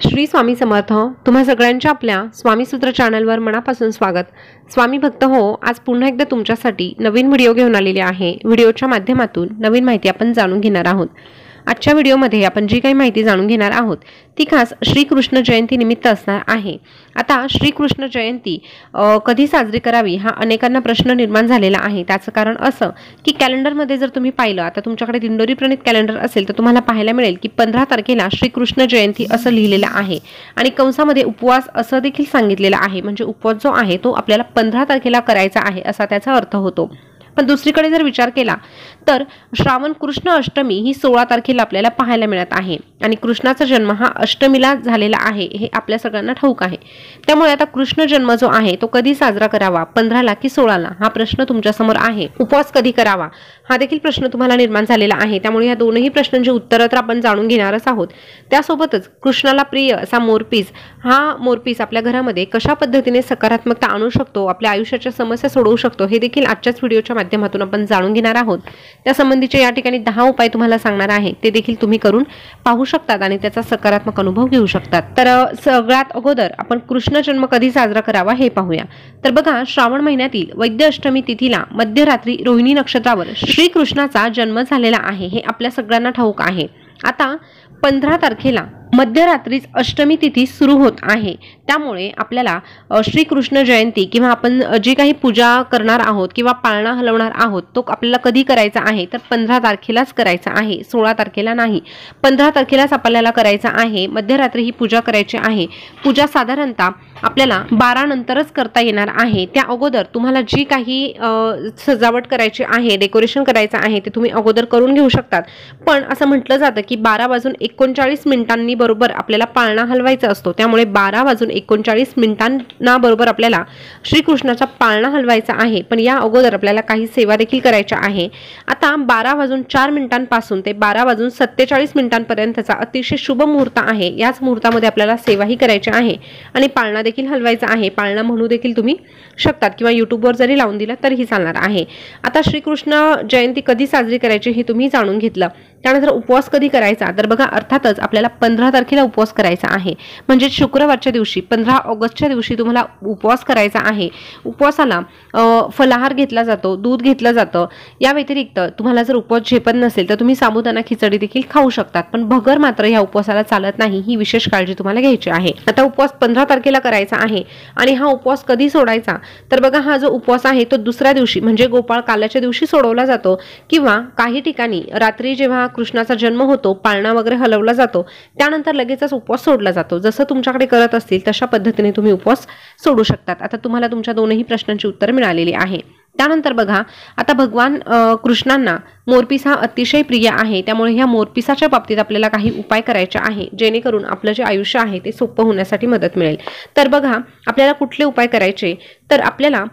श्री स्वामी समर्थ. तुम्हा सगळ्यांच्या आपल्या स्वामी सूत्र चॅनलवर मनापासून स्वागत. स्वामी भक्त हो, आज पुन्हा एकदा तुमच्यासाठी नवीन व्हिडिओ घेऊन आलेले आहे. व्हिडिओच्या माध्यमातून नवीन माहिती आपण जाणून घेणार आहोत. आजच्या व्हिडिओमध्ये आपण जी काही माहिती जाणून घेणार आहोत ती खास श्रीकृष्ण जयंती निमित्त असणार आहे. आता श्रीकृष्ण जयंती कधी साजरी करावी हा अनेकांना प्रश्न निर्माण झालेला आहे. त्याचं कारण असं की कॅलेंडरमध्ये जर तुम्ही पाहिलं, आता तुमच्याकडे दिंडोरी प्रणित कॅलेंडर असेल तर तुम्हाला पाहायला मिळेल की 15 तारखेला श्रीकृष्ण जयंती असं लिहिलेलं आहे आणि कंसामध्ये उपवास असं देखील सांगितलेलं आहे. म्हणजे उपवास जो आहे तो आपल्याला 15 तारखेला करायचा आहे असा त्याचा अर्थ होतो. पण दुसरीकडे जर विचार केला तर श्रावण कृष्ण अष्टमी ही 16 तारखेला आपल्याला पाहायला मिळत आहे आणि कृष्णाचा जन्म हा अष्टमीला झालेला आहे हे आपल्या सगळ्यांना ठाऊक आहे. त्यामुळे आता कृष्ण जन्म जो आहे तो कधी साजरा करावा, 15ला की 16ला, हा प्रश्न तुमच्या समोर आहे. उपवास कधी करावा हा देखील प्रश्न तुम्हाला निर्माण झालेला आहे. त्यामुळे या दोनही प्रश्नांची उत्तरं तर आपण जाणून घेणारच आहोत. त्यासोबतच कृष्णाला प्रिय असा मोरपीस, हा मोरपीस आपल्या घरामध्ये कशा पद्धतीने सकारात्मकता आणू शकतो, आपल्या आयुष्याच्या समस्या सोडवू शकतो हे देखील आजच्याच व्हिडिओच्या माध्यमातून आपण जाणून घेणार आहोत. त्यासंबंधीचे या ठिकाणी 10 उपाय तुम्हाला सांगणार आहे, ते देखील तुम्ही करून पाहू शकतात आणि त्याचा सकारात्मक अनुभव घेऊ शकतात. तर सगळ्यात अगोदर आपण कृष्ण जन्म कधी साजरा करावा हे पाहूया. तर बघा, श्रावण महिन्यातील वैद्य अष्टमी तिथीला मध्यरात्री रोहिणी नक्षत्रावर श्रीकृष्णाचा जन्म झालेला आहे हे आपल्या सगळ्यांना ठाऊक आहे. आता 15 तारखेला मध्यरात्रीच अष्टमी तिथी सुरू होत आहे. त्यामुळे आपल्याला श्रीकृष्ण जयंती किंवा आपण जी काही पूजा करणार आहोत किंवा पाळणा हलवणार आहोत तो आपल्याला कधी करायचा आहे तर 15 तारखेलाच करायचा आहे, 16 तारखेला नाही. 15 तारखेलाच आपल्याला करायचा आहे. मध्यरात्री ही पूजा करायची आहे. पूजा साधारणतः आपल्याला 12 नंतरच करता येणार आहे. त्या अगोदर तुम्हाला जी काही सजावट करायची आहे, डेकोरेशन करायचं आहे ते तुम्ही अगोदर करून घेऊ शकतात. पण असं म्हटलं जातं की 12:39 बरोबर आपल्याला पाळणा हलवायचा असतो. त्यामुळे 12:39 बरोबर आपल्याला श्रीकृष्णाचा पाळणा हलवायचा आहे. पण या अगोदर आपल्याला काही सेवा देखील करायच्या आहे. आता 12:04 पासून ते 12:47 पर्यंतचा अतिशय शुभ मुहूर्त आहे. याच मुहूर्तामध्ये आपल्याला सेवाही करायची आहे आणि पाळणा देखील हलवायचा आहे. पाळणा म्हणू देखील तुम्ही शकतात किंवा युट्यूबवर जरी लावून दिला तरीही चालणार आहे. आता श्रीकृष्ण जयंती कधी साजरी करायची हे तुम्ही जाणून घेतलं. त्यानंतर उपवास कधी करायचा तर बघा, अर्थातच आपल्याला 15 तारखेला उपवास करायचा आहे. म्हणजे शुक्रवारच्या दिवशी 15 ऑगस्टच्या दिवशी तुम्हाला उपवास करायचा आहे. उपवासाला फलाहार घेतला जातो, दूध घेतलं जातं. या व्यतिरिक्त तुम्हाला जर उपवास झेपत नसेल तर तुम्ही साबुदाणा खिचडी देखील खाऊ शकतात. पण भगर मात्र या उपवासाला चालत नाही, ही विशेष काळजी तुम्हाला घ्यायची आहे. आता उपवास 15 तारखेला करायचा आहे आणि हा उपवास कधी सोडायचा तर बघा, हा जो उपवास आहे तो दुसऱ्या दिवशी म्हणजे गोपाळ काल्याच्या दिवशी सोडवला जातो किंवा काही ठिकाणी रात्री जेव्हा कृष्णाचा जन्म होतो, पाळणा वगैरे हलवला जातो, त्यानंतर लगेचच उपवास सोडला जातो. जसं तुमच्याकडे करत असतील तशा पद्धतीने तुम्ही उपवास सोडू शकतात. आता तुम्हाला तुमच्या दोनही प्रश्नांची उत्तर मिळालेली आहे. त्यानंतर बघा, आता भगवान कृष्णांना मोरपीस हा अतिशय प्रिय आहे. त्यामुळे ह्या मोरपिसाच्या बाबतीत आपल्याला काही उपाय करायचे आहे जेणेकरून आपलं जे आयुष्य आहे ते सोपं होण्यासाठी मदत मिळेल. तर बघा, आपल्याला कुठले उपाय करायचे तर आपल्याला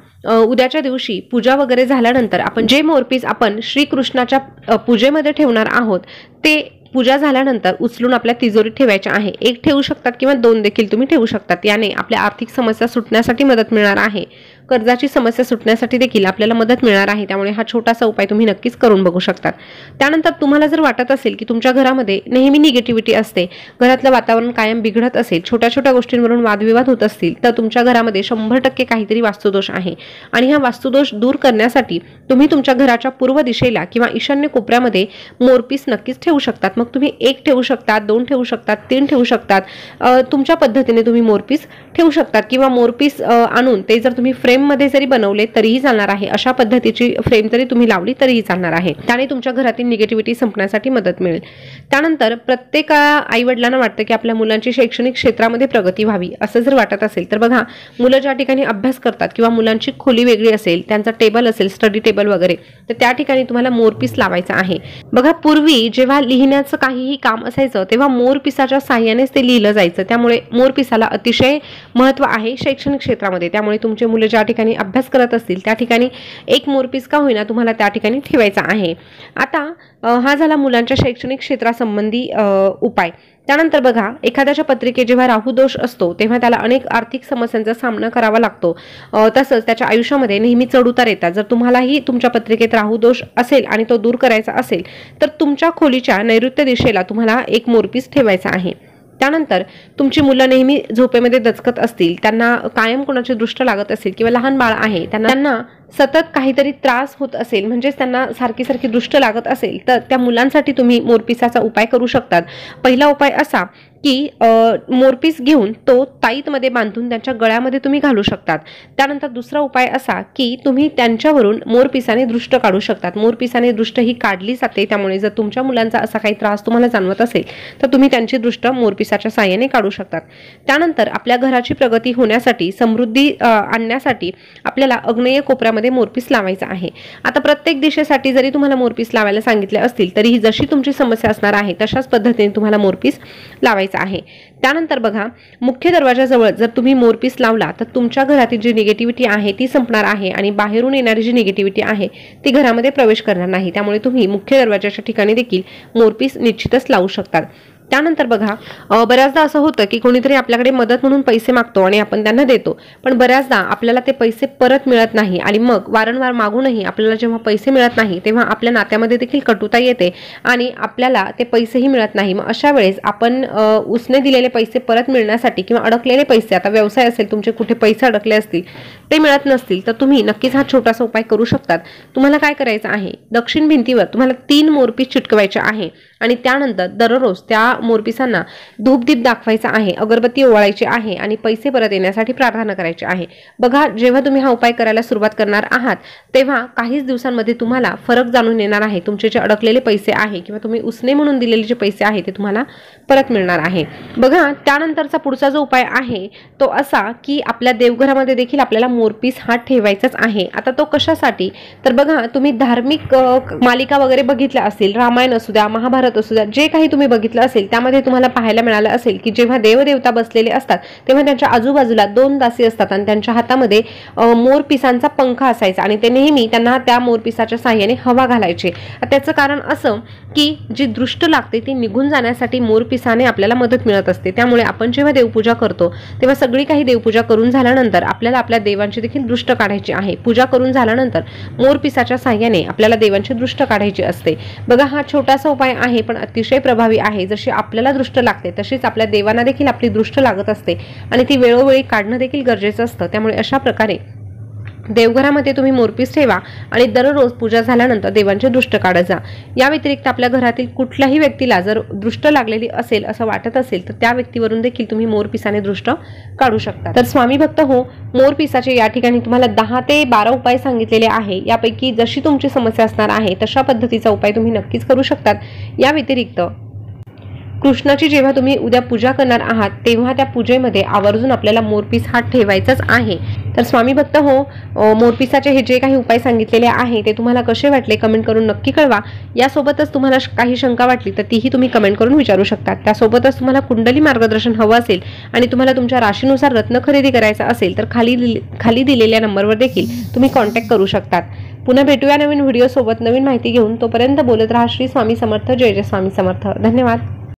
उद्याच्या दिवशी पूजा वगैरे झाल्यानंतर आपण जे मोरपीस आपण श्रीकृष्णाच्या पूजेमध्ये ठेवणार आहोत ते पूजा झाल्यानंतर उचलून आपल्या तिजोरीत ठेवायचे आहे. एक ठेवू शकतात किंवा 2 देखील तुम्ही ठेवू शकतात. याने आपल्या आर्थिक समस्या सुटण्यासाठी मदत मिळणार आहे. कर्जाची समस्या सुटण्यासाठी देखील आपल्याला मदत मिळणार आहे. त्यामुळे हा छोटासा उपाय तुम्ही नक्कीच करून बघू शकतात. त्यानंतर तुम्हाला जर वाटत असेल की तुमच्या घरामध्ये नेहमी निगेटिव्हिटी असते, घरातलं वातावरण कायम बिघडत असेल, छोट्या छोट्या गोष्टींवरून वादविवाद होत असतील तर तुमच्या घरामध्ये 100% काहीतरी वास्तुदोष आहे आणि हा वास्तुदोष दूर करण्यासाठी तुम्ही तुमच्या घराच्या पूर्व दिशेला किंवा ईशान्य कोपऱ्यामध्ये मोरपीस नक्कीच ठेवू शकतात. मग तुम्ही 1 ठेवू शकतात, 2 ठेवू शकतात, 3 ठेवू शकतात. तुमच्या पद्धतीने तुम्ही मोरपीस ठेवू शकतात किंवा मोरपीस आणून ते जर तुम्ही फ्रेम मध्ये जरी बनवले तरीही चालणार आहे. अशा पद्धतीची फ्रेम जरी तुम्ही लावली तरीही चालणार आहे. त्याने तुमच्या घरातील निगेटिव्हिटी संपण्यासाठी मदत मिळेल. त्यानंतर प्रत्येक आई वडिलांना वाटतं की आपल्या मुलांची शैक्षणिक क्षेत्रामध्ये प्रगती व्हावी. असं जर वाटत असेल तर बघा, मुलं ज्या ठिकाणी अभ्यास करतात किंवा मुलांची खोली वेगळी असेल, त्यांचा टेबल असेल, स्टडी टेबल वगैरे, तर त्या ठिकाणी तुम्हाला मोरपीस लावायचा आहे. बघा, पूर्वी जेव्हा लिहिण्याचं काहीही काम असायचं तेव्हा मोरपिसाच्या साह्यानेच ते लिहिलं जायचं. त्यामुळे मोरपिसाला अतिशय महत्त्व आहे शैक्षणिक क्षेत्रामध्ये. त्यामुळे तुमचे मुलं ज्या ठिकाणी अभ्यास करत असतील त्या ठिकाणी एक मोरपीस का होईना तुम्हाला त्या ठिकाणी ठेवायचा आहे. आता हा झाला मुलांच्या शैक्षणिक क्षेत्रासंबंधी उपाय. त्यानंतर बघा, एखाद्याच्या पत्रिकेत जेव्हा राहू दोष असतो तेव्हा त्याला अनेक आर्थिक समस्यांचा सामना करावा लागतो. तसंच त्याच्या आयुष्यामध्ये नेहमी चढउतार येतात. जर तुम्हालाही तुमच्या पत्रिकेत राहू दोष असेल आणि तो दूर करायचा असेल तर तुमच्या खोलीच्या नैऋत्य दिशेला तुम्हाला एक मोरपीस ठेवायचा आहे. त्यानंतर तुमची मुलं नेहमी झोपेमध्ये दचकत असतील, त्यांना कायम कोणाची दृष्ट लागत असेल किंवा लहान बाळ आहे त्यांना सतत काहीतरी त्रास होत असेल, म्हणजेच त्यांना सारखी सारखी दृष्ट लागत असेल, तर त्या मुलांसाठी तुम्ही मोरपिसाचा उपाय करू शकतात। पहिला उपाय असा की मोरपीस घेऊन तो ताईतमध्ये बांधून त्यांच्या गळ्यामध्ये तुम्ही घालू शकतात। त्यानंतर दुसरा उपाय असा की तुम्ही त्यांच्यावरून मोरपिसाने दृष्ट काढू शकतात। मोरपिसाने दृष्ट ही काढली जाते, त्यामुळे जर तुमच्या मुलांचा असा काही त्रास तुम्हाला जाणवत असेल तर तुम्ही त्यांची दृष्ट मोरपिसाच्या साहाय्याने काढू शकतात। त्यानंतर आपल्या घराची प्रगती होण्यासाठी, समृद्धी आणण्यासाठी आपल्याला आग्नेय कोपऱ्यामध्ये मोरपीस लावायचा आहे। आता प्रत्येक दिशेसाठी जरी तुम्हाला मोरपीस लावायला सांगितले असतील तरीही जशी तुमची समस्या असणार आहे तशाच पद्धतीने तुम्हाला मोरपीस लावायचा आहे। त्यानंतर बघा, मुख्य दरवाजाजवळ जर तुम्ही मोरपीस लावला तर तुमच्या घरातील जी निगेटिव्हिटी आहे ती संपणार आहे आणि बाहेरून येणारी जी निगेटिव्हिटी आहे ती घरामध्ये प्रवेश करणार नाही। त्यामुळे तुम्ही मुख्य दरवाजाच्या ठिकाणी देखील मोरपीस निश्चितच लावू शकतात। त्यानंतर बघा, बऱ्याचदा असं होतं की कोणीतरी आपल्याकडे मदत म्हणून पैसे मागतो आणि आपण त्यांना देतो, पण बऱ्याचदा आपल्याला ते पैसे परत मिळत नाही आणि मग वारंवार मागूनही आपल्याला जेव्हा पैसे मिळत नाही तेव्हा आपल्या नात्यामध्ये देखील कटुता येते आणि आपल्याला ते पैसेही मिळत नाही। मग अशा वेळेस आपण उसने दिलेले पैसे परत मिळण्यासाठी किंवा अडकलेले पैसे, आता व्यवसाय असेल तुमचे, कुठे पैसे अडकले असतील ते मिळत नसतील तर तुम्ही नक्कीच हा छोटासा उपाय करू शकतात। तुम्हाला काय करायचं आहे, दक्षिण भिंतीवर तुम्हाला 3 मोरपीस चिटकवायचे आहे आणि त्यानंतर दररोज त्या मोरपिसांना धूपदीप दाखवायचा आहे, अगरबत्ती ओवाळायची आहे आणि पैसे परत येण्यासाठी प्रार्थना करायची आहे। बघा, जेव्हा तुम्ही हा उपाय करायला सुरुवात करणार आहात तेव्हा काहीच दिवसांमध्ये तुम्हाला फरक जाणून येणार आहे। तुमचे जे अडकलेले पैसे आहे किंवा तुम्ही उसने म्हणून दिलेले जे पैसे आहे ते तुम्हाला परत मिळणार आहे। बघा, त्यानंतरचा पुढचा जो उपाय आहे तो असा की आपल्या देवघरामध्ये देखील आपल्याला मोरपीस हा ठेवायचाच आहे। आता तो कशासाठी, तर बघा, तुम्ही धार्मिक मालिका वगैरे बघितल्या असतील, रामायण असू द्या, महाभारत असू द्या, जे काही तुम्ही बघितलं असेल त्यामध्ये तुम्हाला पाहायला मिळालं असेल की जेव्हा देवदेवता बसलेले असतात तेव्हा त्यांच्या आजूबाजूला 2 दासी असतात आणि त्यांच्या हातामध्ये मोरपिसांचा पंखा असायचा आणि ते नेहमी त्यांना त्या मोरपिसाच्या साहाय्याने हवा घालायचे। त्याचं कारण असं की जी दृष्ट लागते ती निघून जाण्यासाठी मोरपिसाने आपल्याला मदत मिळत असते। त्यामुळे आपण जेव्हा देवपूजा करतो तेव्हा सगळी काही देवपूजा करून झाल्यानंतर आपल्याला आपल्या देवांची देखील दृष्ट काढायची आहे। पूजा करून झाल्यानंतर मोरपिसाच्या साहाय्याने आपल्याला देवांची दृष्ट काढायची असते। बघा, हा छोटासा उपाय आहे पण अतिशय प्रभावी आहे। जशी आपल्याला दृष्ट लागते तशीच आपल्या देवांना देखील आपली दृष्ट लागत असते आणि ती वेळोवेळी काढणं देखील गरजेचं असतं। त्यामुळे अशा प्रकारे देवघरामध्ये तुम्ही मोरपीस ठेवा आणि दररोज पूजा झाल्यानंतर देवांची दृष्ट काढत जा। या व्यतिरिक्त आपल्या घरातील कुठल्याही व्यक्तीला जर दृष्ट लागलेली असेल असं वाटत असेल तर त्या व्यक्तीवरून देखील तुम्ही मोरपिसाने दृष्ट काढू शकता। तर स्वामी भक्त हो, मोरपिसाचे या ठिकाणी तुम्हाला 10 ते 12 उपाय सांगितलेले आहे। यापैकी जशी तुमची समस्या असणार आहे तशा पद्धतीचा उपाय तुम्ही नक्कीच करू शकतात। या व्यतिरिक्त कृष्णाची जेव्हा तुम्ही उद्या पूजा करणार आहात तेव्हा त्या पूजेमध्ये आवर्जून आपल्याला मोरपीस हा ठेवायचाच आहे। तर स्वामी भक्त हो, मोरपिसाचे हे जे काही उपाय सांगितलेले आहे ते तुम्हाला कसे वाटले कमेंट करून नक्की कळवा। यासोबतच तुम्हाला काही शंका वाटली तर तीही तुम्ही कमेंट करून विचारू शकता। त्यासोबतच तुम्हाला कुंडली मार्गदर्शन हवं असेल आणि तुम्हाला तुमच्या राशीनुसार रत्न खरेदी करायचा असेल तर खाली दिलेल्या नंबरवर देखील तुम्ही कॉन्टॅक्ट करू शकतात। पुन्हा भेटूया नवीन व्हिडिओ सोबत नवीन माहिती घेऊन। तोपर्यंत बोलत राहा श्री स्वामी समर्थ, जय जय स्वामी समर्थ। धन्यवाद।